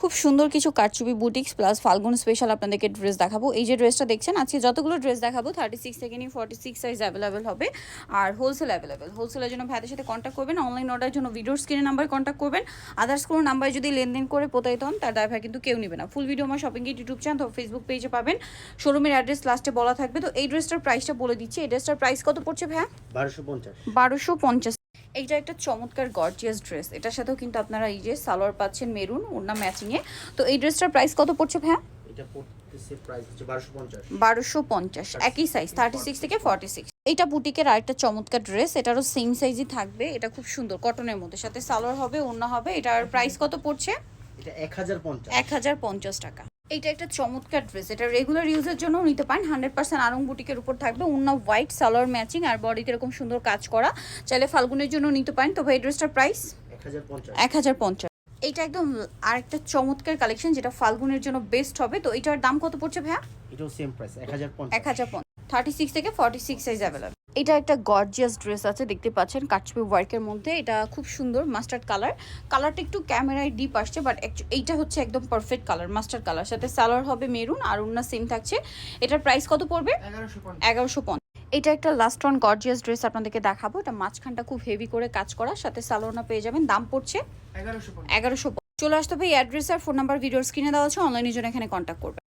খুব সুন্দর কিছু কারচুপি বুটিক্স প্লাস ফাল্গুন স্পেশাল আপনাদেরকে ড্রেস দেখাবো। এই যে ড্রেসটা দেখছেন, আজকে যতগুলো ড্রেস দেখাবো 36 থেকে নিয়ে 46 সাইজ অ্যাভেলেবেল হবে আর হোলসেল অ্যাভেলেবেল। হোলসেলের জন্য ভাইদের সাথে কন্ট্যাক্ট করবেন, অনলাইন অর্ডারের জন্য ভিডিওর স্ক্রিনে নাম্বার কন্ট্যাক্ট করবেন। আদার্স কোনো নাম্বারে যদি লেনদেন করে প্রতারিত হন তার দায়ভার কিন্তু কেউ নেবে না। ফুল ভিডিও আমার শপিং গেট ইউটিউব চ্যানেল তো ফেসবুক পেজে পাবেন। শোরুমের অ্যাড্রেস লাস্টে বলা থাকবে। তো এই ড্রেসটার প্রাইসটা বলে দিচ্ছি। এই ড্রেসটার প্রাইস কত পড়ছে ভাইয়া? 1250। এইটা একটা চমৎকার গর্জিয়াস ড্রেস, এটার সাথেও কিন্তু আপনারা এই যে সালোয়ার পাচ্ছেন মেরুন ওড়না ম্যাচিং এ। তো এই ড্রেসটার প্রাইস কত পড়ছে ভাইয়া? এটা পড়তেছে প্রাইস হচ্ছে 1250 1250, একই সাইজ 36 থেকে 46। এটা বুটিকের আরেকটা চমৎকার ড্রেস, এটারও সেম সাইজই থাকবে। এটা খুব সুন্দর কটনের মধ্যে, সাথে সালোয়ার হবে ওড়না হবে। এটার প্রাইস কত পড়ছে? এটা 1050 1050 টাকা। এইটা একটা চমৎকার ড্রেস, এটা রেগুলার ইউজের জন্য নিতে পারেন। 100% আরং বুটিকের উপর থাকবে, ওড়না হোয়াইট সালোয়ার ম্যাচিং আর বডিতে এরকম সুন্দর কাজ করা। চাইলে ফাল্গুনের জন্য নিতে পারেন। তবে এই ড্রেসটার প্রাইস 1050। এইটা একদম আরেকটা চমৎকার কালেকশন যেটা ফাল্গুনের জন্য বেস্ট হবে। তো এটার দাম কত পড়ছে ভাইয়া? এটাও সেম প্রাইস 1050 1050, 36 থেকে 46 সাইজ অ্যাভেলেবল। এটা একটা গর্জিয়াস ড্রেস আছে, দেখতে পাচ্ছেন কাটচুপি ওয়ার্কের মধ্যে। এটা খুব সুন্দর মাস্টার্ড কালার। কালারটা একটু ক্যামেরায় ডিপ আসছে, বাট এইটা হচ্ছে একদম পারফেক্ট কালার, মাস্টার্ড কালার। সাথে সালোয়ার হবে মেরুন আর ওড়না সেম থাকছে। এটার প্রাইস কত পড়বে? 1150। এটা একটা লাস্ট ওয়ান গর্জিয়াস ড্রেস আপনাদেরকে দেখাবো। এটা মাঝখানটা খুব হেভি করে কাজ করা, সাথে সালোয়ারটা পেয়ে যাবেন। দাম পড়ছে 1150। চলে আসতে হবে এই অ্যাড্রেস আর ফোন নাম্বার ভিডিওর স্ক্রিনে দেওয়া আছে, অনলাইনের জন্য এখানে কন্ট্যাক্ট করবেন।